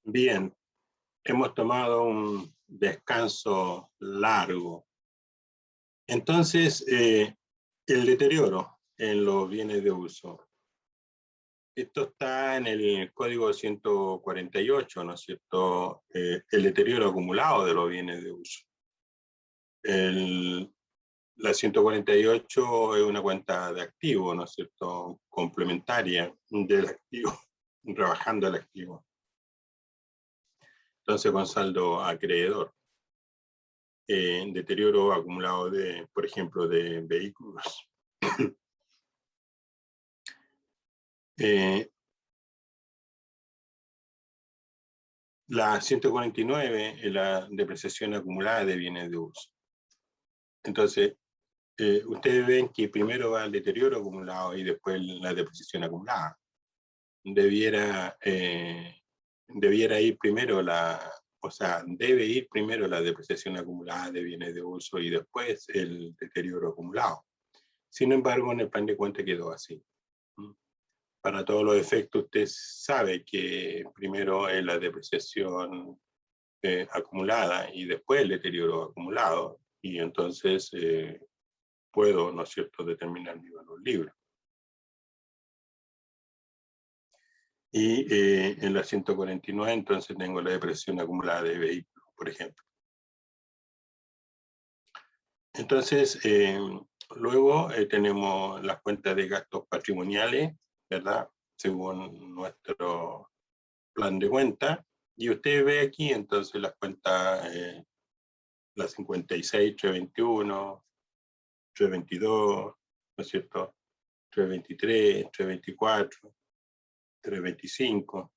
Bien, hemos tomado un descanso largo. Entonces, el deterioro en los bienes de uso. Esto está en el código 148, ¿no es cierto? El deterioro acumulado de los bienes de uso. La 148 es una cuenta de activo, ¿no es cierto? Complementaria del activo, trabajando el activo. Entonces, con saldo acreedor. Deterioro acumulado de, por ejemplo, de vehículos. La 149 es la depreciación acumulada de bienes de uso. Entonces, ustedes ven que primero va el deterioro acumulado y después la depreciación acumulada. Debiera ir primero debe ir primero la depreciación acumulada de bienes de uso y después el deterioro acumulado. Sin embargo, en el plan de cuenta quedó así. Para todos los efectos, usted sabe que primero es la depreciación acumulada y después el deterioro acumulado, y entonces puedo, ¿no es cierto?, determinar mi valor libre. Y en la 149, entonces tengo la depreciación acumulada de vehículos, por ejemplo. Entonces, luego tenemos las cuentas de gastos patrimoniales, ¿verdad?, según nuestro plan de cuenta. Y usted ve aquí entonces las cuentas, la 56, 321, 322, ¿no es cierto?, 323, 324, 325.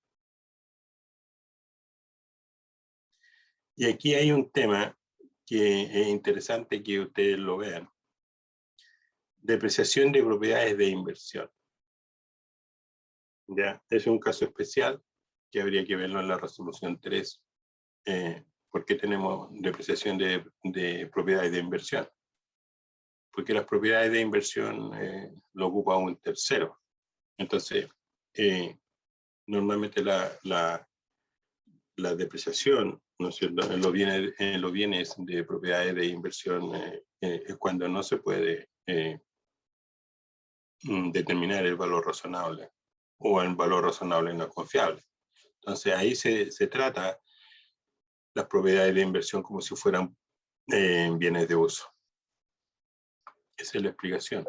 Y aquí hay un tema que es interesante que ustedes lo vean. Depreciación de propiedades de inversión. Ya, es un caso especial que habría que verlo en la resolución 3. ¿Por qué tenemos depreciación de propiedades de inversión? Porque las propiedades de inversión lo ocupa un tercero. Entonces, normalmente la depreciación, ¿no es cierto?, en los bienes de propiedades de inversión es cuando no se puede determinar el valor razonable, o el valor razonable no es confiable. Entonces ahí se trata las propiedades de inversión como si fueran bienes de uso. Esa es la explicación.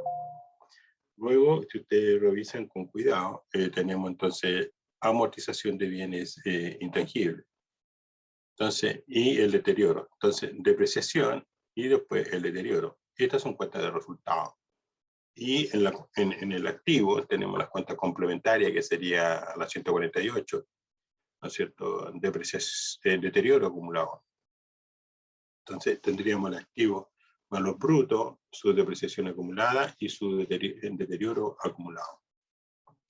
Luego, si ustedes revisan con cuidado, tenemos entonces amortización de bienes intangibles. Entonces, y el deterioro. Entonces, depreciación y después el deterioro. Estas son cuentas de resultados. Y en el activo tenemos las cuentas complementarias, que sería la 148, ¿no es cierto?, depreciación, deterioro acumulado. Entonces, tendríamos el activo valor bruto, su depreciación acumulada y su deterioro acumulado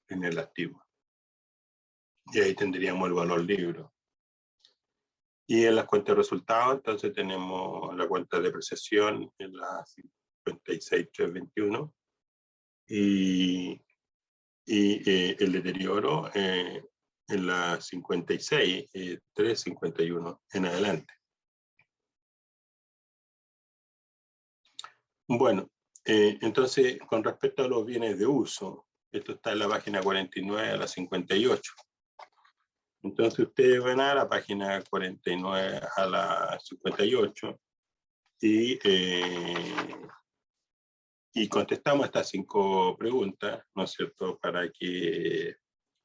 en el activo. Y ahí tendríamos el valor libre. Y en las cuentas de resultados, entonces tenemos la cuenta de depreciación en la 56.321 y el deterioro en la 56.351 en adelante. Bueno, entonces, con respecto a los bienes de uso, esto está en la página 49 a la 58. Entonces ustedes van a la página 49 a la 58 y contestamos estas 5 preguntas, ¿no es cierto?, para que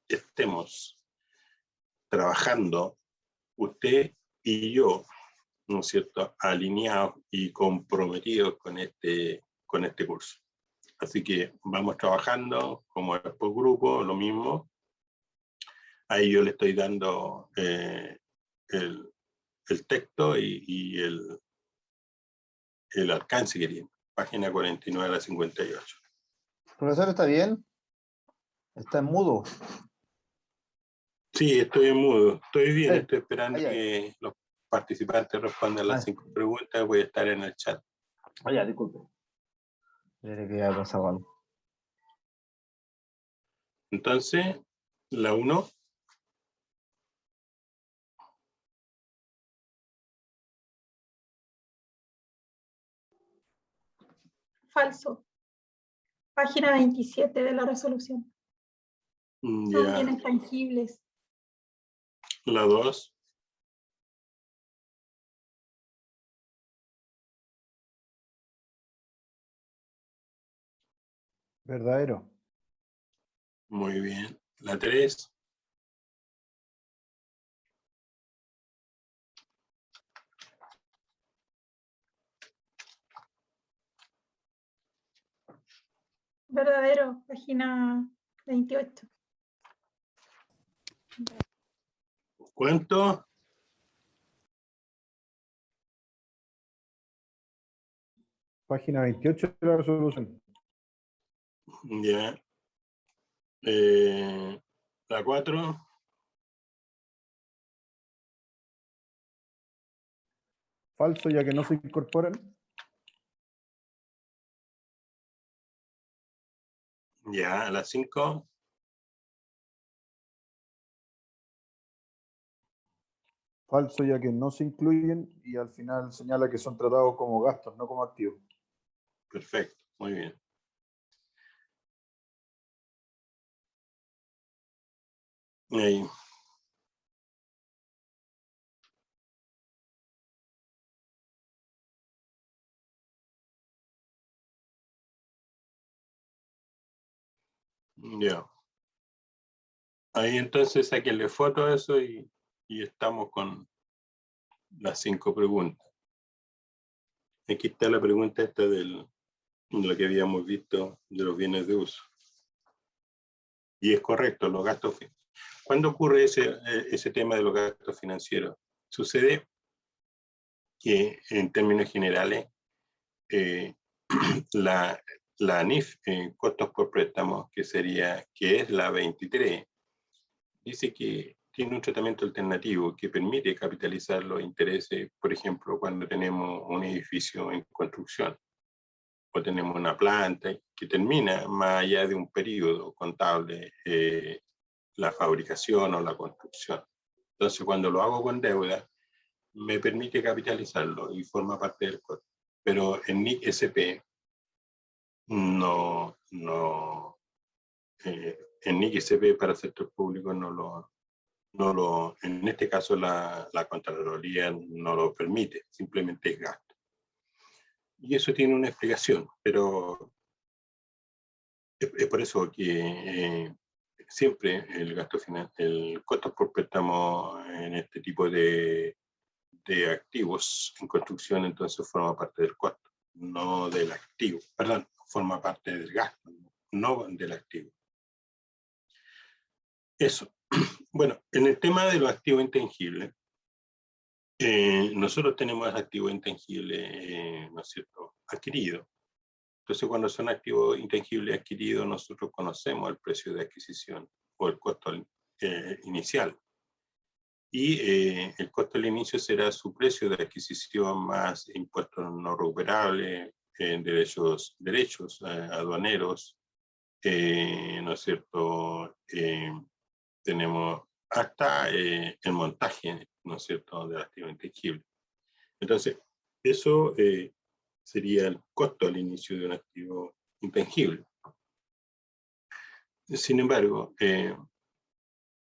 estemos trabajando usted y yo, ¿no es cierto?, alineados y comprometidos con este curso. Así que vamos trabajando como por grupo, lo mismo. Ahí yo le estoy dando el texto y el alcance que tiene. Página 49 a la 58. Profesor, ¿está bien? Está en mudo. Sí, estoy en mudo. Estoy bien, Sí. estoy esperando que los participantes respondan las 5 preguntas. Voy a estar en el chat. Ya, disculpe. Diré que ya pasado algo. Entonces, la 1. falso. Página 27 de la resolución. Son Ya, bienes tangibles. la 2. Verdadero. Muy bien. La 3. Verdadero. Página 28. ¿Cuánto? Página 28 de la resolución. Ya. La 4. Falso, ya que no se incorporan. Ya, la 5. Falso, ya que no se incluyen y al final señala que son tratados como gastos, no como activos. Perfecto, muy bien. Ahí. Ya. Ahí entonces sáquenle foto a eso y estamos con las 5 preguntas. Aquí está la pregunta esta de lo que habíamos visto de los bienes de uso. Y es correcto, los gastos. ¿Cuándo ocurre ese tema de los gastos financieros? Sucede que en términos generales la ANIF, costos por préstamos, que es la 23, dice que tiene un tratamiento alternativo que permite capitalizar los intereses, por ejemplo, cuando tenemos un edificio en construcción o tenemos una planta que termina más allá de un periodo contable, la fabricación o la construcción. Entonces, cuando lo hago con deuda, me permite capitalizarlo y forma parte del costo. Pero en NIC SP en NIC SP para el sector público en este caso la Contraloría no lo permite, simplemente es gasto. Y eso tiene una explicación, pero es por eso que siempre el gasto final, el costo por préstamo en este tipo de activos en construcción, entonces forma parte del costo, no del activo, perdón, forma parte del gasto, no del activo. Eso. Bueno, en el tema de los activos intangibles, nosotros tenemos activos intangibles, ¿no es cierto?, adquiridos. Entonces, cuando son activos intangibles adquiridos, nosotros conocemos el precio de adquisición o el costo inicial. Y el costo del inicio será su precio de adquisición más impuestos no recuperables, derechos aduaneros, ¿no es cierto? Tenemos hasta el montaje, ¿no es cierto?, del activo intangible. Entonces, eso sería el costo al inicio de un activo intangible. Sin embargo,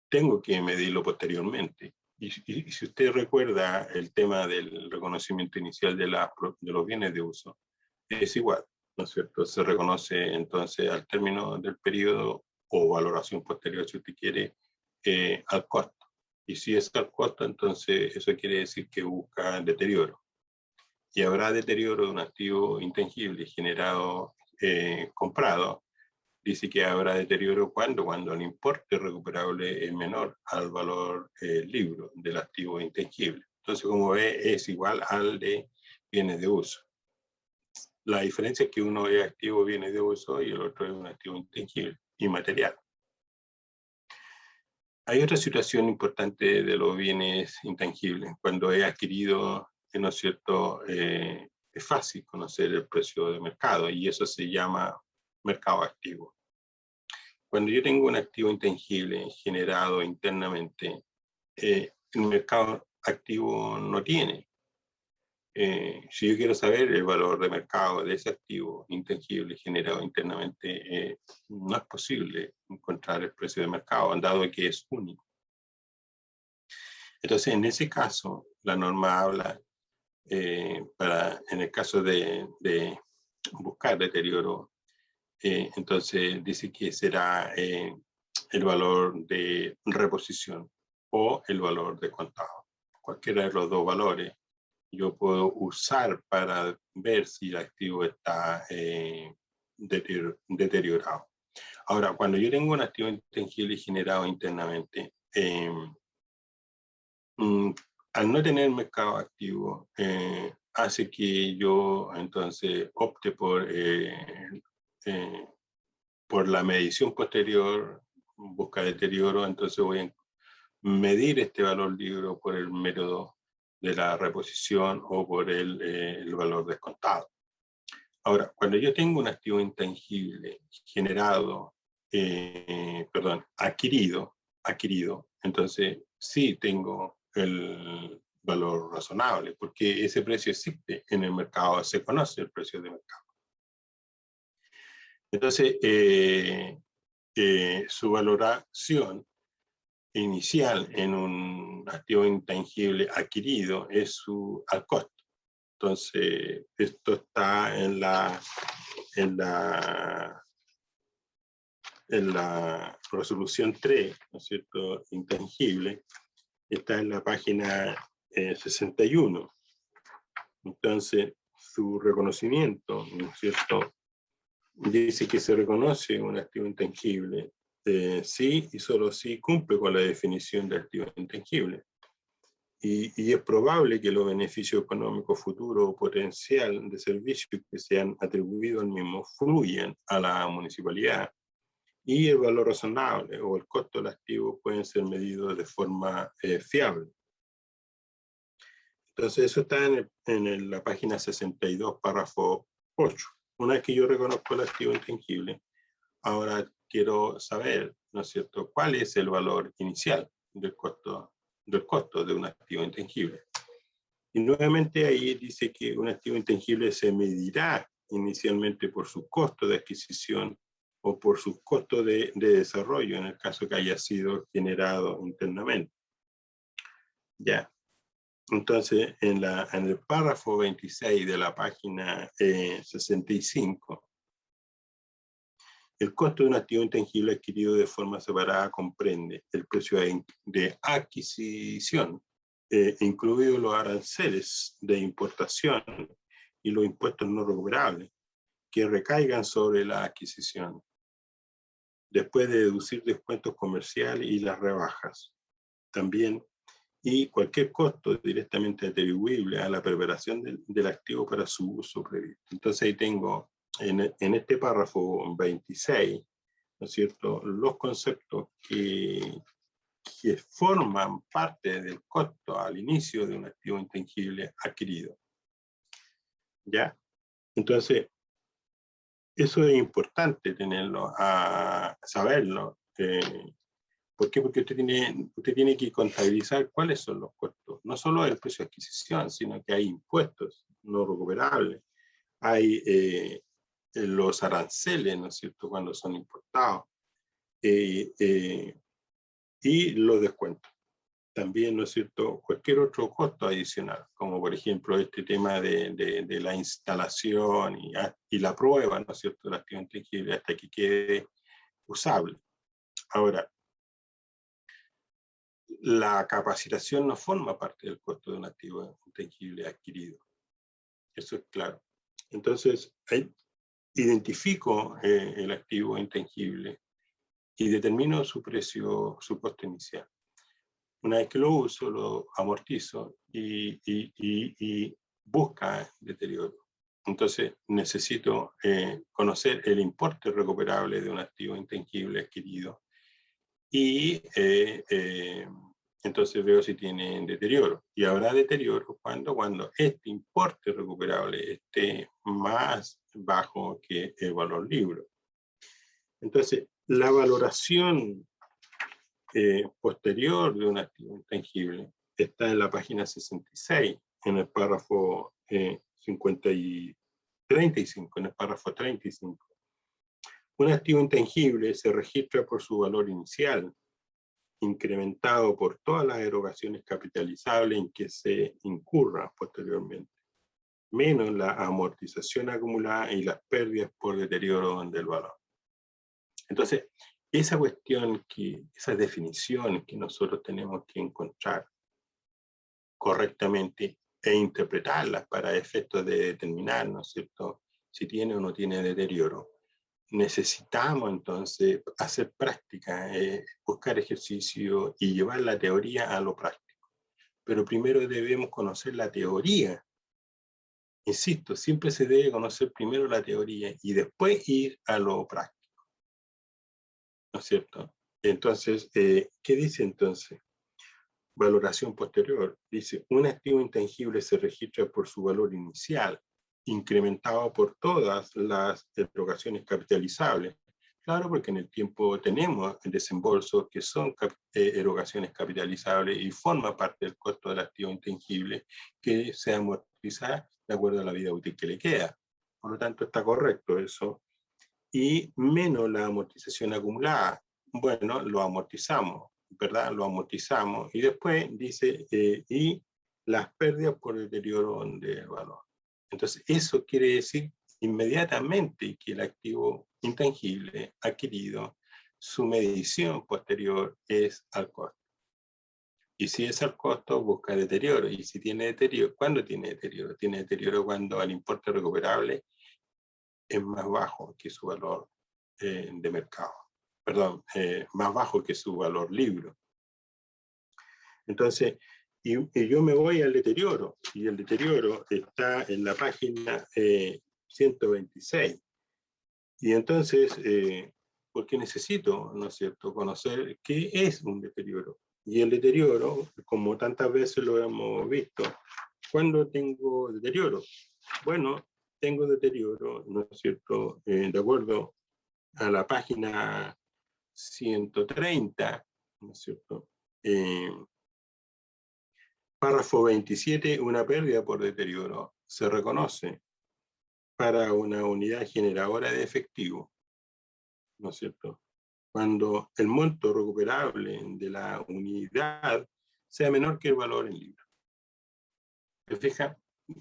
tengo que medirlo posteriormente. Y si usted recuerda el tema del reconocimiento inicial de los bienes de uso, es igual, ¿no es cierto? Se reconoce entonces al término del periodo o valoración posterior, si usted quiere, al costo. Y si es al costo, entonces eso quiere decir que busca deterioro. Y habrá deterioro de un activo intangible generado, comprado. Dice que habrá deterioro cuando el importe recuperable es menor al valor libro del activo intangible. Entonces, como ve, es igual al de bienes de uso. La diferencia es que uno es activo bienes de uso y el otro es un activo intangible, inmaterial. Hay otra situación importante de los bienes intangibles. Cuando es adquirido, ¿no es cierto?, es fácil conocer el precio de mercado y eso se llama mercado activo. Cuando yo tengo un activo intangible generado internamente, el mercado activo no tiene si yo quiero saber el valor de mercado de ese activo intangible generado internamente, no es posible encontrar el precio de mercado, dado que es único. Entonces, en ese caso, la norma habla, en el caso de buscar deterioro, entonces dice que será el valor de reposición o el valor de contado. Cualquiera de los dos valores yo puedo usar para ver si el activo está deteriorado. Ahora, cuando yo tengo un activo intangible generado internamente, al no tener mercado activo, hace que yo entonces opte por la medición posterior, busca deterioro, entonces voy a medir este valor libro por el método de la reposición o por el valor descontado. Ahora, cuando yo tengo un activo intangible generado, adquirido, entonces sí tengo el valor razonable, porque ese precio existe en el mercado, se conoce el precio de mercado. Entonces, su valoración inicial en un activo intangible adquirido es al costo. Entonces, esto está en la resolución 3, ¿no es cierto?, intangible, está en la página 61. Entonces, su reconocimiento, ¿no es cierto?, dice que se reconoce un activo intangible sí y solo si cumple con la definición de activo intangible. Y es probable que los beneficios económicos futuros o potencial de servicios que se han atribuido al mismo fluyan a la municipalidad, y el valor razonable o el costo del activo pueden ser medidos de forma fiable. Entonces eso está en la página 62, párrafo 8. Una vez que yo reconozco el activo intangible, ahora quiero saber, ¿no es cierto?, cuál es el valor inicial del costo de un activo intangible. Y nuevamente ahí dice que un activo intangible se medirá inicialmente por su costo de adquisición o por su costo de desarrollo, en el caso que haya sido generado internamente. Ya. Entonces, en el párrafo 26 de la página 65, el costo de un activo intangible adquirido de forma separada comprende el precio de adquisición, incluidos los aranceles de importación y los impuestos no recuperables que recaigan sobre la adquisición, después de deducir descuentos comerciales y las rebajas. También, y cualquier costo directamente atribuible a la preparación del activo para su uso previsto. Entonces ahí tengo en este párrafo 26, ¿no es cierto?, los conceptos que forman parte del costo al inicio de un activo intangible adquirido. ¿Ya? Entonces, eso es importante tenerlo, saberlo. ¿Por qué? Porque usted tiene que contabilizar cuáles son los costos. No solo el precio de adquisición, sino que hay impuestos no recuperables. Hay los aranceles, ¿no es cierto?, cuando son importados. Y los descuentos. También, ¿no es cierto?, cualquier otro costo adicional, como por ejemplo este tema de la instalación y la prueba, ¿no es cierto?, del activo intangible hasta que quede usable. Ahora, la capacitación no forma parte del costo de un activo intangible adquirido. Eso es claro. Entonces, identifico el activo intangible y determino su precio, su costo inicial. Una vez que lo uso, lo amortizo y busca deterioro. Entonces, necesito conocer el importe recuperable de un activo intangible adquirido y entonces veo si tiene deterioro. Y habrá deterioro cuando este importe recuperable esté más bajo que el valor libro. Entonces, la valoración posterior de un activo intangible está en la página 66, en el párrafo 35, en el párrafo 35. Un activo intangible se registra por su valor inicial, incrementado por todas las erogaciones capitalizables en que se incurra posteriormente, menos la amortización acumulada y las pérdidas por deterioro del valor. Entonces, esa cuestión, esa definición que nosotros tenemos que encontrar correctamente e interpretarlas para efectos de determinar, ¿no es cierto?, si tiene o no tiene deterioro. Necesitamos entonces hacer práctica, buscar ejercicio y llevar la teoría a lo práctico. Pero primero debemos conocer la teoría. Insisto, siempre se debe conocer primero la teoría y después ir a lo práctico. ¿No es cierto? Entonces, ¿qué dice entonces? Valoración posterior. Dice, un activo intangible se registra por su valor inicial, incrementado por todas las erogaciones capitalizables. Claro, porque en el tiempo tenemos desembolsos que son erogaciones capitalizables y forma parte del costo del activo intangible que se amortiza de acuerdo a la vida útil que le queda. Por lo tanto, está correcto eso. Y menos la amortización acumulada. Bueno, lo amortizamos, ¿verdad? Lo amortizamos. Y después dice, y las pérdidas por deterioro del valor. Entonces, eso quiere decir inmediatamente que el activo intangible adquirido, su medición posterior es al costo. Y si es al costo, busca deterioro. Y si tiene deterioro, ¿cuándo tiene deterioro? Tiene deterioro cuando el importe recuperable es más bajo que su valor de mercado. Perdón, más bajo que su valor libro. Entonces, y yo me voy al deterioro, y el deterioro está en la página 126. Y entonces, porque necesito, ¿no es cierto?, conocer qué es un deterioro. Y el deterioro, como tantas veces lo hemos visto, ¿cuándo tengo deterioro? Bueno, tengo deterioro, ¿no es cierto?, de acuerdo a la página 130, ¿no es cierto?, párrafo 27, una pérdida por deterioro se reconoce para una unidad generadora de efectivo, ¿no es cierto?, cuando el monto recuperable de la unidad sea menor que el valor en libro. ¿Se fija?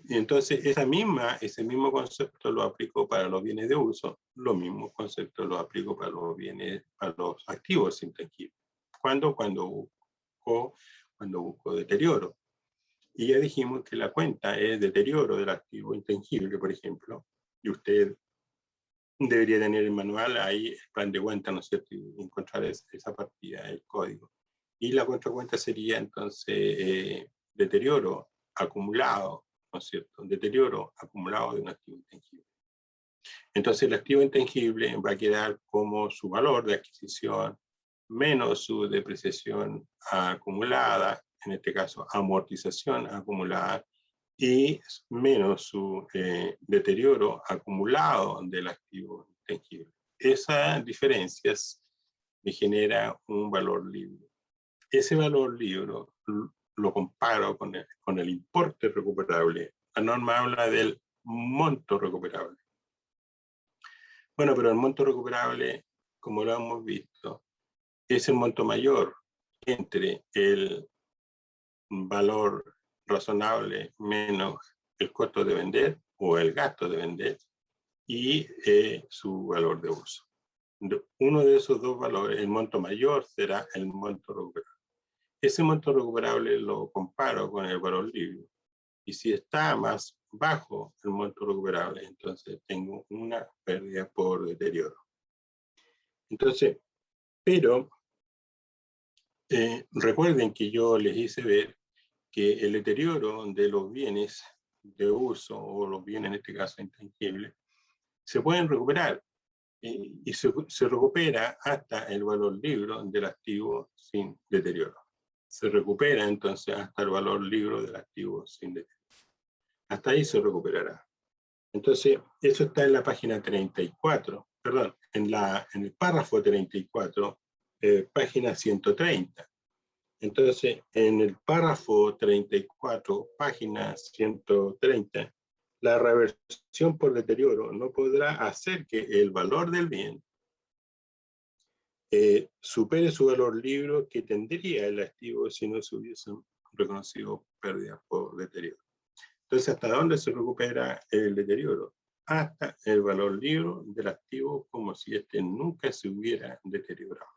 Entonces, ese mismo concepto lo aplico para los bienes de uso, los mismos conceptos lo aplico para los activos intangibles. ¿Cuándo? Cuando busco deterioro. Y ya dijimos que la cuenta es deterioro del activo intangible, por ejemplo, y usted debería tener el manual ahí, el plan de cuenta, ¿no es cierto?, y encontrar esa partida, el código. Y la contracuenta sería entonces deterioro acumulado, ¿no es cierto?, deterioro acumulado de un activo intangible. Entonces el activo intangible va a quedar como su valor de adquisición menos su depreciación acumulada, en este caso amortización acumulada, y menos su deterioro acumulado del activo intangible. Esas diferencias me genera un valor libre. Ese valor libre lo comparo con el importe recuperable. La norma habla del monto recuperable. Bueno, pero el monto recuperable, como lo hemos visto, es el monto mayor entre el valor razonable menos el costo de vender o el gasto de vender y su valor de uso. Uno de esos dos valores, el monto mayor, será el monto recuperable. Ese monto recuperable lo comparo con el valor libre. Y si está más bajo el monto recuperable, entonces tengo una pérdida por deterioro. Entonces, pero recuerden que yo les hice ver que el deterioro de los bienes de uso, o los bienes en este caso intangibles, se pueden recuperar y se recupera hasta el valor libre del activo sin deterioro. Se recupera entonces hasta el valor libre del activo sin deterioro. Hasta ahí se recuperará. Entonces, eso está en la página 34, perdón, en el párrafo 34, página 130. Entonces, en el párrafo 34, página 130, la reversión por deterioro no podrá hacer que el valor del bien supere su valor libre que tendría el activo si no se hubiesen reconocido pérdidas por deterioro. Entonces, ¿hasta dónde se recupera el deterioro? Hasta el valor libre del activo, como si este nunca se hubiera deteriorado.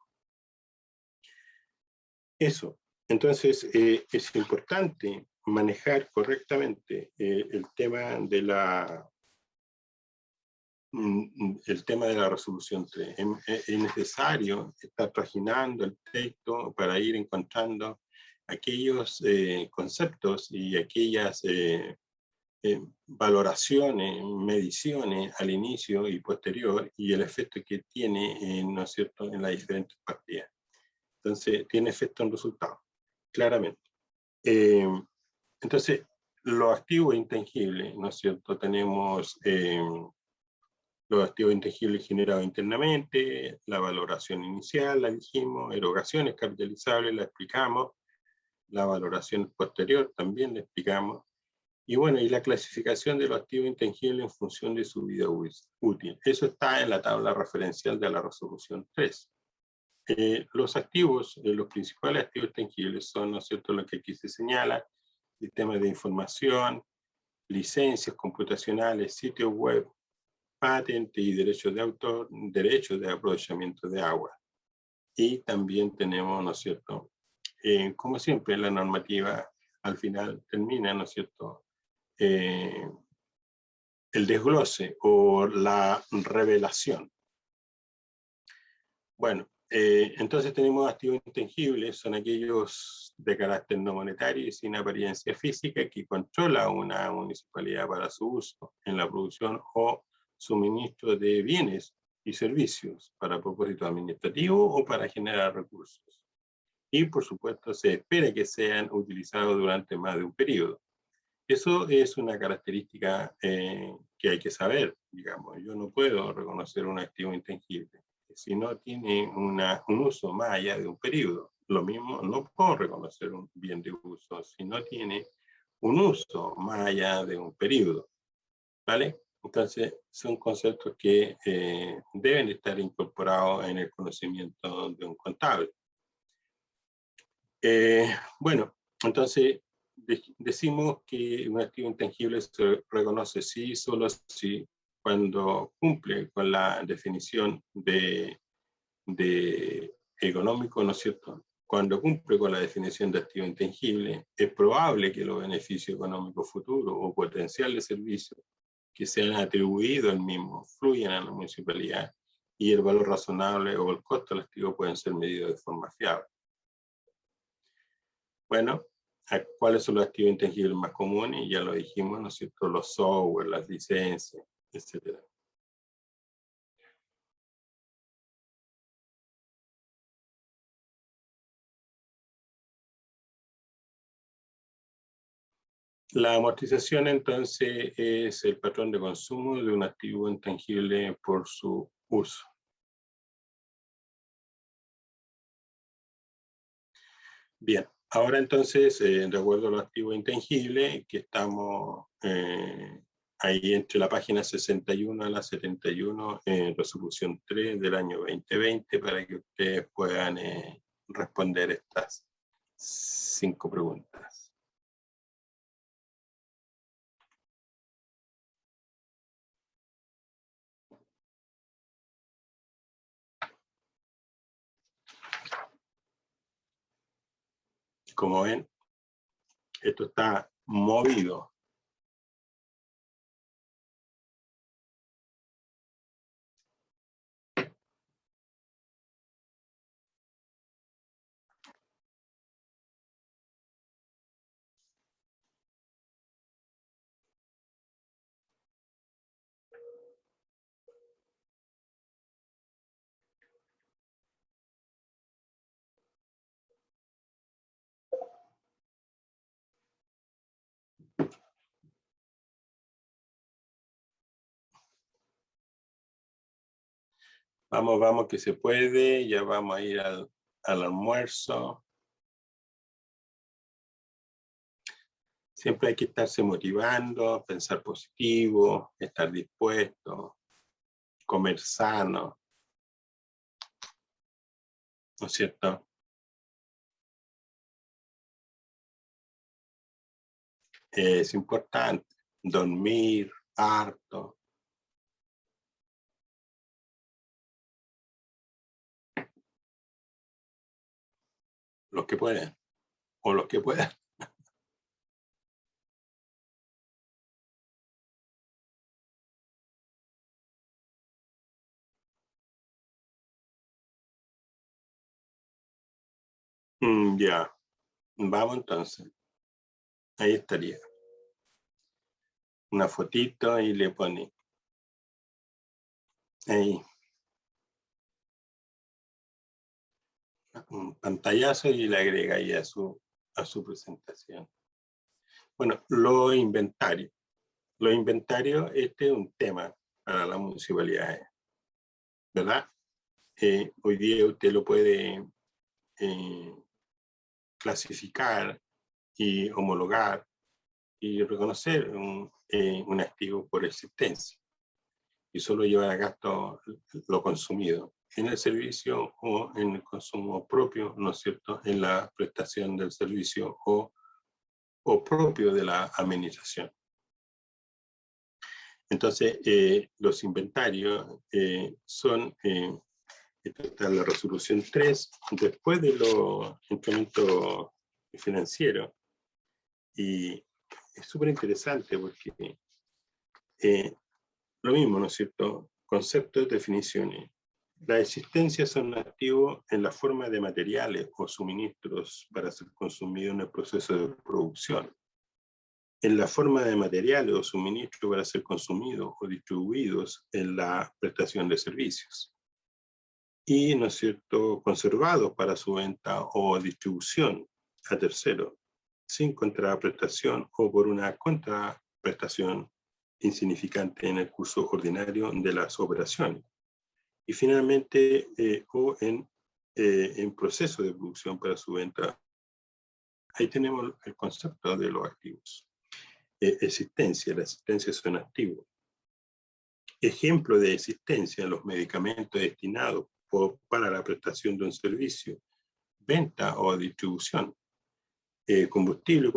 Eso. Entonces, es importante manejar correctamente el tema de la resolución 3. Es necesario estar paginando el texto para ir encontrando aquellos conceptos y aquellas valoraciones, mediciones al inicio y posterior y el efecto que tiene, ¿no es cierto?, en las diferentes partidas. Entonces, tiene efecto en resultados, claramente. Entonces, los activos intangibles, ¿no es cierto?, tenemos los activos intangibles generados internamente, la valoración inicial, la dijimos, erogaciones capitalizables, la explicamos, la valoración posterior también la explicamos, y bueno, y la clasificación de los activos intangibles en función de su vida útil. Eso está en la tabla referencial de la resolución 3. Los activos, los principales activos tangibles son, ¿no es cierto?, lo que aquí se señala: sistemas de información, licencias computacionales, sitios web, patentes y derechos de autor, derechos de aprovechamiento de agua. Y también tenemos, ¿no es cierto?, como siempre, la normativa al final termina, ¿no es cierto?, el desglose o la revelación. Bueno, entonces tenemos activos intangibles, son aquellos de carácter no monetario y sin apariencia física que controla una municipalidad para su uso en la producción o suministro de bienes y servicios para propósitos administrativos o para generar recursos. Y por supuesto se espera que sean utilizados durante más de un periodo. Eso es una característica que hay que saber, digamos. Yo no puedo reconocer un activo intangible si no tiene un uso más allá de un periodo. Lo mismo, no puedo reconocer un bien de uso si no tiene un uso más allá de un periodo, ¿vale? Entonces, son conceptos que deben estar incorporados en el conocimiento de un contable. Bueno, entonces, decimos que un activo intangible se reconoce sí, solo sí, cuando cumple con la definición de económico, ¿no es cierto? Cuando cumple con la definición de activo intangible, es probable que los beneficios económicos futuros o potenciales servicios que sean atribuidos al mismo fluyan a la municipalidad y el valor razonable o el costo del activo pueden ser medidos de forma fiable. Bueno, ¿cuáles son los activos intangibles más comunes? Ya lo dijimos, ¿no es cierto? Los software, las licencias, etc. La amortización, entonces, es el patrón de consumo de un activo intangible por su uso. Bien, ahora entonces, de acuerdo a los activos intangibles, que estamos ahí entre la página 61 a la 71, resolución 3 del año 2020, para que ustedes puedan responder estas 5 preguntas. Como ven, esto está movido. Vamos, vamos, que se puede. Ya vamos a ir al almuerzo. Siempre hay que estarse motivando, pensar positivo, estar dispuesto, comer sano, ¿no es cierto? Es importante dormir harto. Los que pueden, o los que puedan. Ya, vamos entonces. Ahí estaría. Una fotito y le pone ahí un pantallazo y le agrega ahí a su presentación. Bueno, los inventarios. Los inventarios, este es un tema para las municipalidades, ¿verdad? Hoy día usted lo puede clasificar y homologar y reconocer un activo por existencia y solo llevar a gasto lo consumido en el servicio o en el consumo propio, ¿no es cierto?, en la prestación del servicio o propio de la administración. Entonces, los inventarios son, esta está la resolución 3, después de los instrumentos financieros, y es súper interesante porque lo mismo, ¿no es cierto? Conceptos, definiciones. Las existencias son activos en la forma de materiales o suministros para ser consumidos en el proceso de producción. En la forma de materiales o suministros para ser consumidos o distribuidos en la prestación de servicios. Y, ¿no es cierto?, conservados para su venta o distribución a terceros, sin contraprestación o por una contraprestación insignificante en el curso ordinario de las operaciones. Y finalmente, o en proceso de producción para su venta. Ahí tenemos el concepto de los activos. Existencia, la existencia son activos. Ejemplo de existencia, los medicamentos destinados para la prestación de un servicio, venta o distribución. Combustible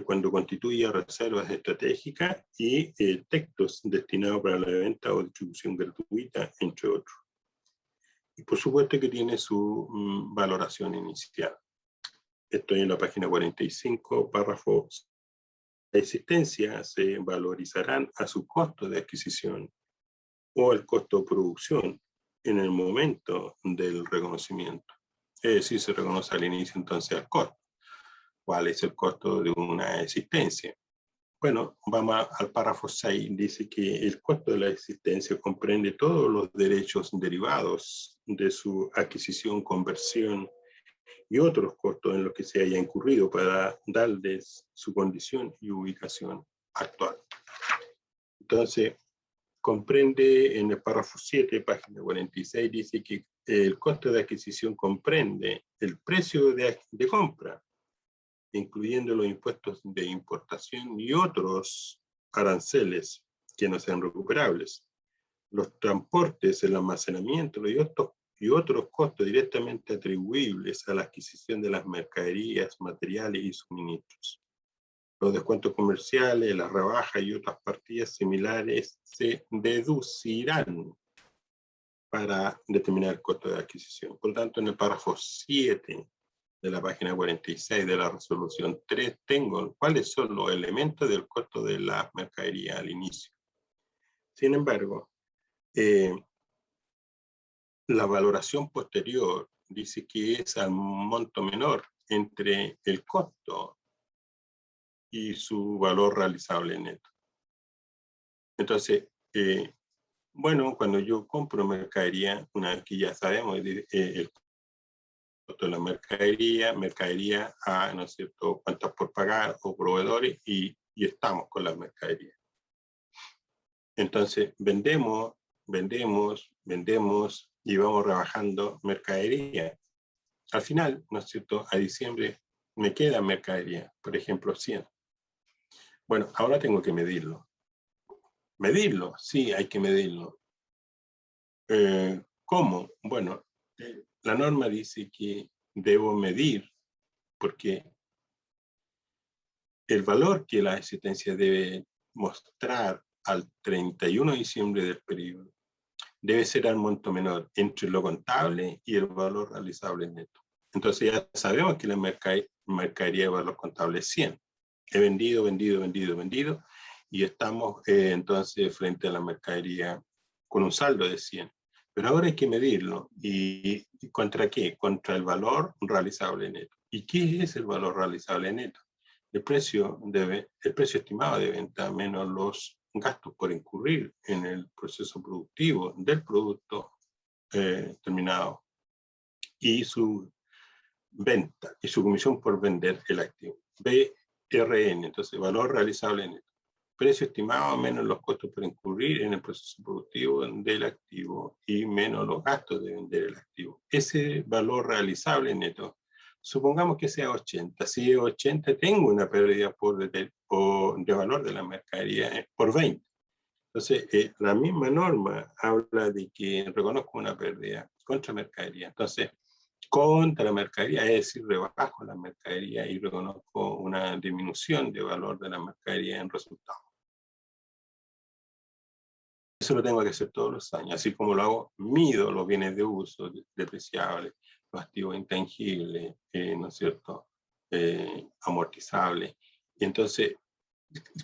cuando constituye reservas estratégicas y textos destinados para la venta o distribución gratuita, entre otros. Y por supuesto que tiene su valoración inicial. Estoy en la página 45, párrafo. La existencia se valorizarán a su costo de adquisición o el costo de producción en el momento del reconocimiento. Es decir, se reconoce al inicio entonces el costo. ¿Cuál es el costo de una existencia? Bueno, vamos al párrafo 6. Dice que el costo de la existencia comprende todos los derechos derivados de su adquisición, conversión y otros costos en los que se haya incurrido para darles su condición y ubicación actual. Entonces, comprende en el párrafo 7, página 46, dice que el costo de adquisición comprende el precio de compra, incluyendo los impuestos de importación y otros aranceles que no sean recuperables, los transportes, el almacenamiento y otros costos directamente atribuibles a la adquisición de las mercaderías, materiales y suministros. Los descuentos comerciales, las rebajas y otras partidas similares se deducirán para determinar el costo de adquisición. Por lo tanto, en el párrafo 7 de la página 46 de la resolución 3 tengo cuáles son los elementos del costo de la mercadería al inicio. Sin embargo, la valoración posterior dice que es al monto menor entre el costo y su valor realizable neto. Entonces, bueno, cuando yo compro mercadería, una vez que ya sabemos el costo de la mercadería a, ¿no es cierto?, cuentas por pagar o proveedores y estamos con la mercadería. Entonces, vendemos y vamos rebajando mercadería. Al final, ¿no es cierto?, a diciembre me queda mercadería, por ejemplo, 100. Bueno, ahora tengo que medirlo. Medirlo, sí, hay que medirlo. ¿Cómo? Bueno, la norma dice que debo medir porque el valor que la existencia debe mostrar al 31 de diciembre del periodo debe ser al monto menor entre lo contable y el valor realizable neto. Entonces ya sabemos que la mercadería de valor contable es 100. He vendido, y estamos entonces frente a la mercadería con un saldo de 100. Pero ahora hay que medirlo. ¿Y contra qué? Contra el valor realizable neto. ¿Y qué es el valor realizable neto? El precio estimado de venta menos los gastos por incurrir en el proceso productivo del producto terminado y su venta y su comisión por vender el activo. BRN, entonces valor realizable neto. Precio estimado menos los costos por incurrir en el proceso productivo del activo y menos los gastos de vender el activo. Ese valor realizable neto, supongamos que sea 80. Si es 80, tengo una pérdida de valor de la mercadería por 20. Entonces, la misma norma habla de que reconozco una pérdida contra mercadería. Entonces, contra la mercadería, es decir, rebajo la mercadería y reconozco una disminución de valor de la mercadería en resultado. Eso lo tengo que hacer todos los años, así como lo hago, mido los bienes de uso depreciables, los activos intangibles, ¿no es cierto?, amortizables. Y entonces,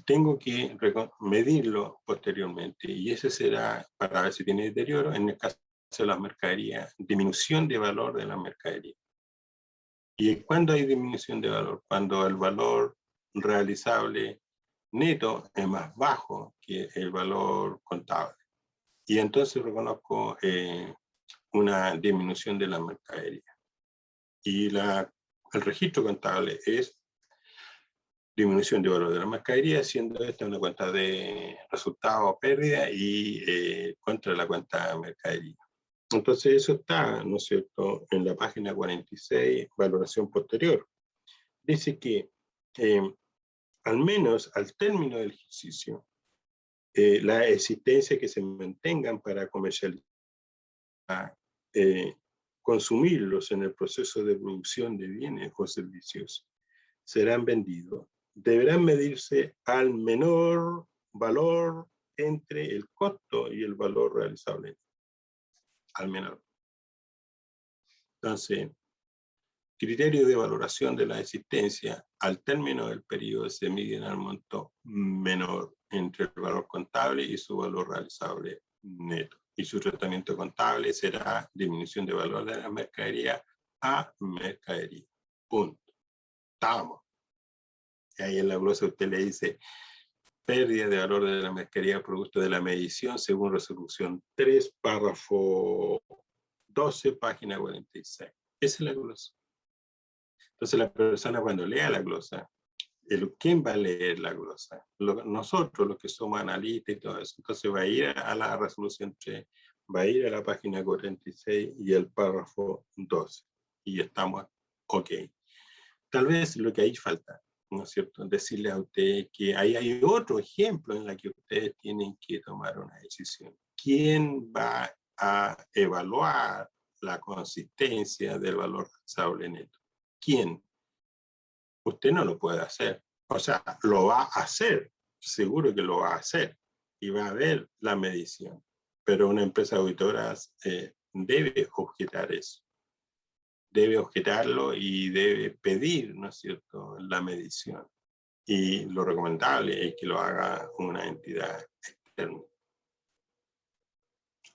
tengo que medirlo posteriormente, y ese será para ver si tiene deterioro. En el caso de las mercaderías, disminución de valor de la mercadería. ¿Y cuándo hay disminución de valor? Cuando el valor realizable neto es más bajo que el valor contable. Y entonces reconozco una disminución de la mercadería. Y el registro contable es disminución de valor de la mercadería, siendo esta una cuenta de resultado o pérdida y contra la cuenta de mercadería. Entonces eso está, ¿no es cierto?, en la página 46, valoración posterior. Dice que al menos al término del ejercicio, la existencia que se mantengan para comercializar, consumirlos en el proceso de producción de bienes o servicios, serán vendidos, deberán medirse al menor valor entre el costo y el valor realizable. Al menor. Entonces, criterio de valoración de la existencia al término del periodo se miden al monto menor entre el valor contable y su valor realizable neto. Y su tratamiento contable será disminución de valor de la mercadería a mercadería. Punto. Estamos. Y ahí en la glosa usted le dice pérdida de valor de la mercadería producto de la medición según resolución 3, párrafo 12, página 46. Esa es la glosa. Entonces la persona cuando lea la glosa, ¿quién va a leer la glosa? Nosotros, los que somos analistas y todo eso. Entonces va a ir a la resolución 3, va a ir a la página 46 y el párrafo 12. Y estamos ok. Tal vez lo que ahí falta, ¿no es cierto?, decirle a usted que ahí hay otro ejemplo en la que ustedes tienen que tomar una decisión. ¿Quién va a evaluar la consistencia del valor realizable neto? ¿Quién? Usted no lo puede hacer. O sea, lo va a hacer, seguro que lo va a hacer, y va a ver la medición. Pero una empresa auditora debe objetar eso. Debe objetarlo y debe pedir, ¿no es cierto?, la medición. Y lo recomendable es que lo haga una entidad externa,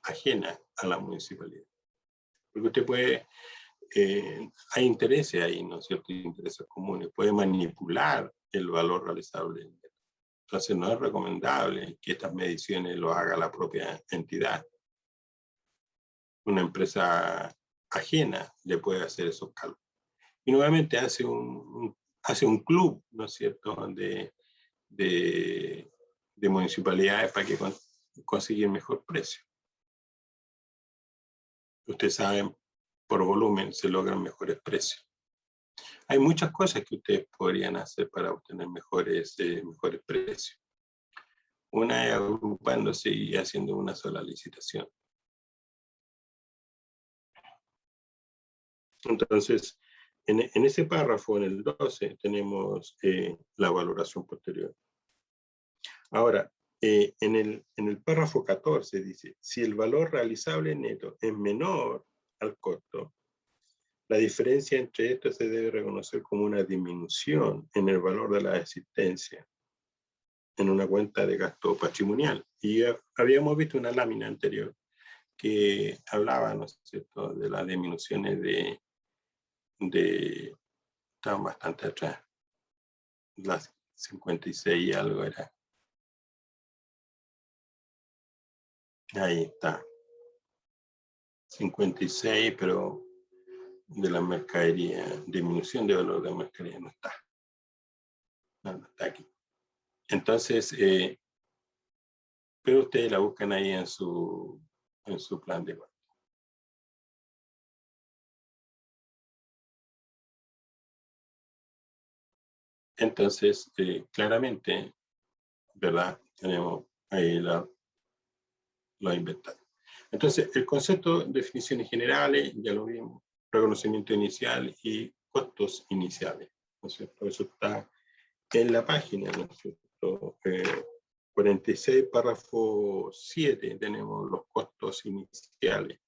ajena a la municipalidad. Porque usted puede, hay intereses ahí, ¿no es cierto?, intereses comunes, puede manipular el valor realizable. Entonces no es recomendable que estas mediciones lo haga la propia entidad. Una empresa ajena le puede hacer esos cálculos. Y nuevamente hace un club, ¿no es cierto?, de municipalidades para que consigan mejor precio. Ustedes saben, por volumen se logran mejores precios. Hay muchas cosas que ustedes podrían hacer para obtener mejores precios. Una es agrupándose y haciendo una sola licitación. Entonces, en ese párrafo, en el 12, tenemos la valoración posterior. Ahora, en el párrafo 14 dice, si el valor realizable neto es menor al costo, la diferencia entre estos se debe reconocer como una disminución en el valor de la existencia en una cuenta de gasto patrimonial. Y habíamos visto una lámina anterior que hablaba, ¿no es cierto?, de las disminuciones estaban bastante atrás, las 56 y algo era. Ahí está. 56, pero de la mercadería, disminución de valor de la mercadería no está. No está aquí. Entonces, pero ustedes la buscan ahí en su plan de gasto. Entonces, claramente, ¿verdad? Tenemos ahí los inventarios. Entonces, el concepto, definiciones generales, ya lo vimos, reconocimiento inicial y costos iniciales, ¿no es cierto? Eso está en la página, ¿no es cierto? 46, párrafo 7, tenemos los costos iniciales.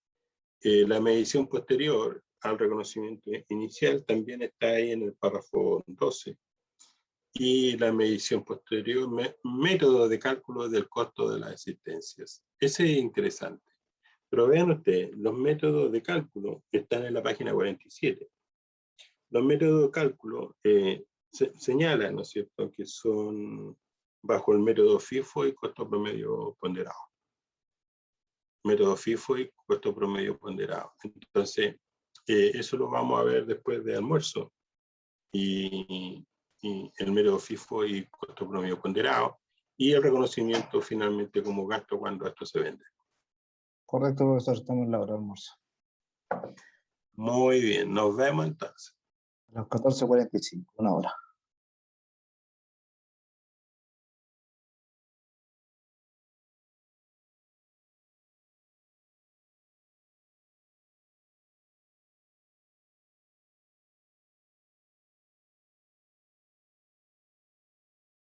La medición posterior al reconocimiento inicial también está ahí en el párrafo 12. Y la medición posterior, método de cálculo del costo de las existencias. Ese es interesante. Pero vean ustedes, los métodos de cálculo están en la página 47. Los métodos de cálculo señalan, ¿no es cierto?, que son bajo el método FIFO y costo promedio ponderado. Método FIFO y costo promedio ponderado. Entonces, eso lo vamos a ver después de almuerzo. Y el método FIFO y costo promedio ponderado, y el reconocimiento finalmente como gasto cuando esto se vende. Correcto, profesor, estamos en la hora de almuerzo. Muy bien, nos vemos entonces. A las 14:45, una hora.